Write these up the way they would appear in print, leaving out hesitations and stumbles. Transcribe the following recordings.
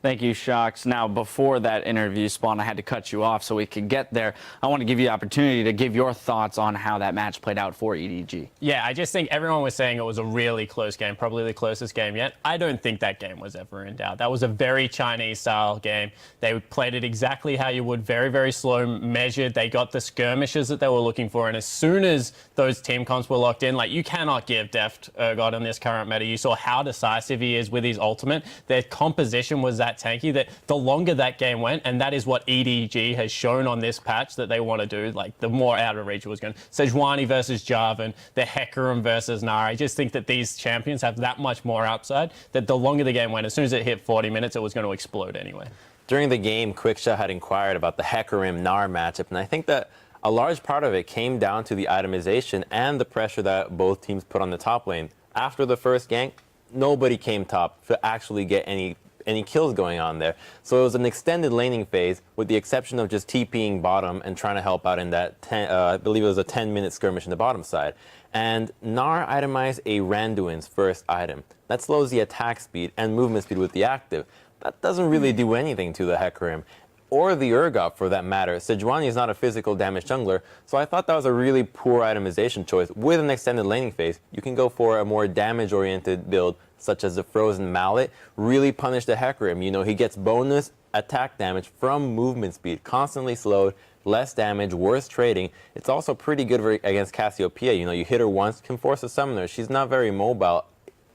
Thank you, Shocks. Now, before that interview, Spawn, I had to cut you off so we could get there. I want to give you the opportunity to give your thoughts on how that match played out for EDG. Yeah, I just think everyone was saying it was a really close game, probably the closest game yet. I don't think that game was ever in doubt. That was a very Chinese-style game. They played it exactly how you would, very, very slow, measured. They got the skirmishes that they were looking for, and as soon as those team comps were locked in, like, you cannot give Deft Urgot in this current meta. You saw how decisive he is with his ultimate. Their composition was that tanky that the longer that game went, and that is what EDG has shown on this patch that they want to do, like the more out of reach it was going. Sejuani versus Jarvan, the Hecarim versus Nara. I just think that these champions have that much more upside that the longer the game went, as soon as it hit 40 minutes, it was going to explode anyway. During the game, Quickshot had inquired about the Hecarim-Nara matchup, and I think that a large part of it came down to the itemization and the pressure that both teams put on the top lane. After the first gank, nobody came top to actually get any kills going on there. So it was an extended laning phase with the exception of just TPing bottom and trying to help out in that, I believe it was a 10-minute skirmish in the bottom side. And Nara itemized a Randuin's first item. That slows the attack speed and movement speed with the active. That doesn't really do anything to the Hecarim, or the Urgot for that matter. Sejuani is not a physical damage jungler, so I thought that was a really poor itemization choice. With an extended laning phase, you can go for a more damage-oriented build, such as the Frozen Mallet, really punish the Hecarim. You know, he gets bonus attack damage from movement speed, constantly slowed, less damage, worse trading. It's also pretty good against Cassiopeia. You know, you hit her once, can force a summoner. She's not very mobile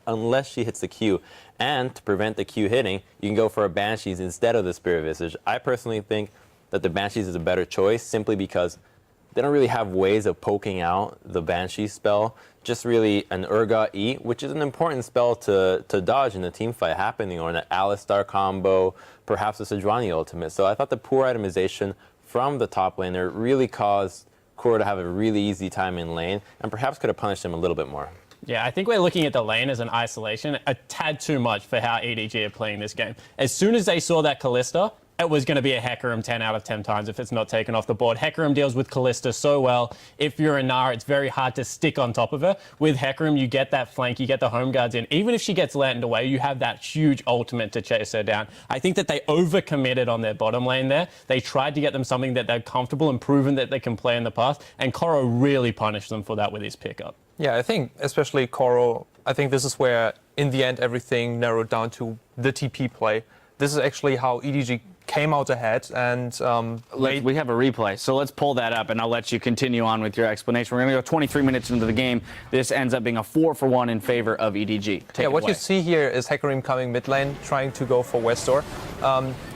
unless she hits the Q. And to prevent the Q hitting, you can go for a Banshees instead of the Spirit Visage. I personally think that the Banshees is a better choice simply because they don't really have ways of poking out the Banshee spell. Just really an Urgot E, which is an important spell to dodge in a team fight happening, or an Alistar combo, perhaps a Sejuani ultimate. So I thought the poor itemization from the top laner really caused Kuro to have a really easy time in lane, and perhaps could have punished him a little bit more. Yeah, I think we're looking at the lane as an isolation a tad too much for how EDG are playing this game. As soon as they saw that Kalista, it was going to be a Hecarim 10 out of 10 times if it's not taken off the board. Hecarim deals with Kalista so well. If you're a Nara, it's very hard to stick on top of her. With Hecarim, you get that flank, you get the home guards in. Even if she gets landed away, you have that huge ultimate to chase her down. I think that they overcommitted on their bottom lane there. They tried to get them something that they're comfortable and proven that they can play in the past, and Koro really punished them for that with his pickup. Yeah, I think especially Koro, I think this is where, in the end, everything narrowed down to the TP play. This is actually how EDG came out ahead, and we have a replay, so let's pull that up, and I'll let you continue on with your explanation. We're going to go 23 minutes into the game. This ends up being a 4-for-1 in favor of EDG. Yeah, what you see here is Hecarim coming mid lane, trying to go for Westor,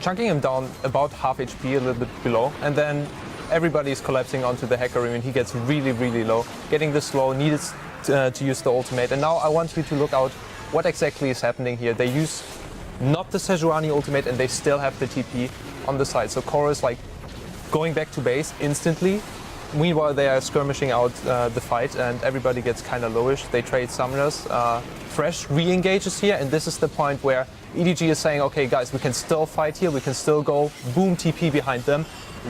chunking him down about half HP, a little bit below, and then everybody is collapsing onto the Hecarim, and he gets really, really low, getting this slow, needed to use the ultimate. And now I want you to look out what exactly is happening here. They use not the Sejuani ultimate, and they still have the TP on the side. So Koro is like going back to base instantly. Meanwhile, they are skirmishing out the fight, and everybody gets kind of lowish. They trade summoners. Fresh re-engages here, and this is the point where EDG is saying, okay, guys, we can still fight here. We can still go. Boom, TP behind them.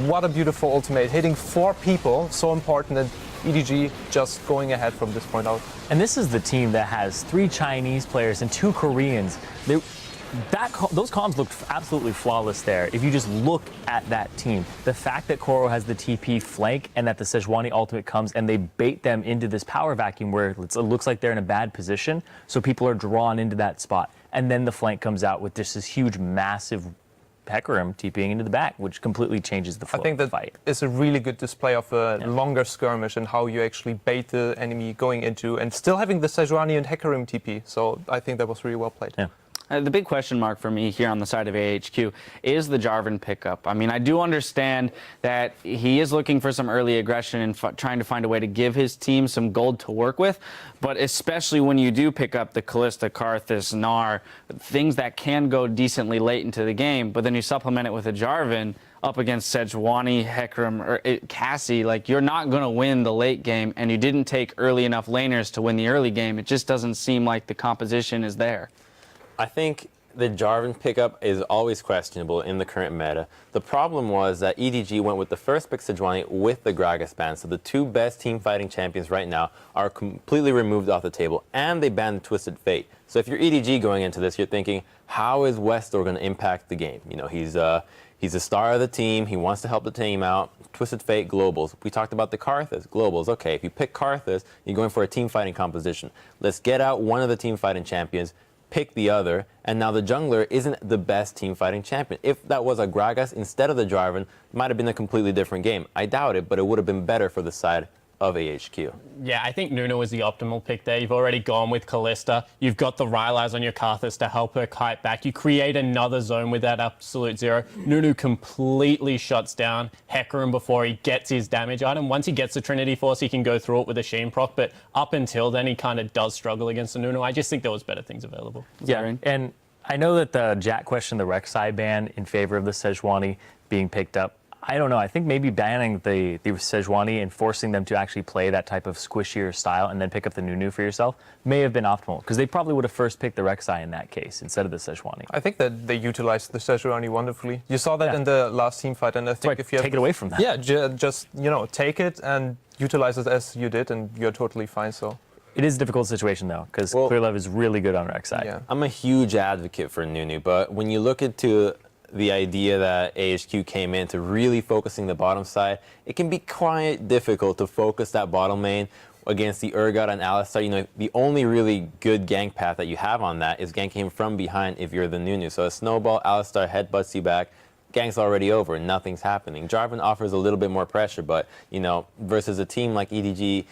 What a beautiful ultimate, hitting 4 people, so important, and EDG just going ahead from this point out. And this is the team that has 3 Chinese players and 2 Koreans. Those comms looked absolutely flawless there. If you just look at that team, the fact that Koro has the TP flank and that the Sejuani ultimate comes and they bait them into this power vacuum where it looks like they're in a bad position, so people are drawn into that spot. And then the flank comes out with just this huge, massive Hecarim TPing into the back, which completely changes the flow I think that of the fight. is a really good display of a longer skirmish and how you actually bait the enemy going into, and still having the Sejuani and Hecarim TP. So I think that was really well played. Yeah. The big question mark for me here on the side of AHQ is the Jarvan pickup. I mean, I do understand that he is looking for some early aggression and trying to find a way to give his team some gold to work with, but especially when you do pick up the Kalista, Karthus, Gnar, things that can go decently late into the game, but then you supplement it with a Jarvan up against Sejuani, Hecarim, or Cassie, like, you're not going to win the late game, and you didn't take early enough laners to win the early game. It just doesn't seem like the composition is there. I think the Jarvan pickup is always questionable in the current meta. The problem was that EDG went with the first pick Sejuani with the Gragas ban, so the 2 best team fighting champions right now are completely removed off the table, and they banned Twisted Fate. So if you're EDG going into this, you're thinking, how is Westor going to impact the game? You know, he's a star of the team. He wants to help the team out. Twisted Fate, Globals. We talked about the Karthus, Globals. Okay, if you pick Karthus, you're going for a team fighting composition. Let's get out one of the team fighting champions, pick the other, and now the jungler isn't the best team fighting champion. If that was a Gragas instead of the Jarvan, it might have been a completely different game. I doubt it, but it would have been better for the side of AHQ. Yeah, I think Nunu was the optimal pick there. You've already gone with Kalista. You've got the Rylai's on your Karthus to help her kite back. You create another zone with that absolute zero. Nunu completely shuts down Hecarim before he gets his damage item. Once he gets the Trinity Force, he can go through it with a Sheen proc, but up until then, he kind of does struggle against the Nunu. I just think there was better things available. Yeah, and I know that the Jack questioned the Rek'Sai ban in favor of the Sejuani being picked up. I don't know. I think maybe banning the Sejuani and forcing them to actually play that type of squishier style and then pick up the Nunu for yourself may have been optimal, because they probably would have first picked the Rek'Sai in that case instead of the Sejuani. I think that they utilized the Sejuani wonderfully. You saw that in the last team fight, and I think if you take it away from that. Yeah, just take it and utilize it as you did, and you're totally fine. So. It is a difficult situation, though, because Clearlove is really good on Rek'Sai. Yeah. I'm a huge advocate for Nunu, but when you look into the idea that AHQ came in to really focusing the bottom side, it can be quite difficult to focus that bottom lane against the Urgot and Alistar. You know, the only really good gank path that you have on that is ganking him from behind if you're the Nunu. So a snowball, Alistar headbutts you back, gank's already over, nothing's happening. Jarvan offers a little bit more pressure, but, you know, versus a team like EDG,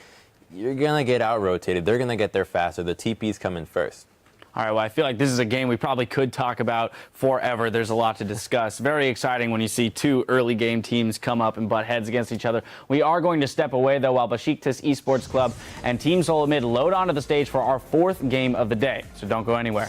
you're going to get out-rotated. They're going to get there faster. The TP's come in first. All right, well, I feel like this is a game we probably could talk about forever. There's a lot to discuss. Very exciting when you see two early game teams come up and butt heads against each other. We are going to step away, though, while Besiktas Esports Club and Team Solomid load onto the stage for our fourth game of the day. So don't go anywhere.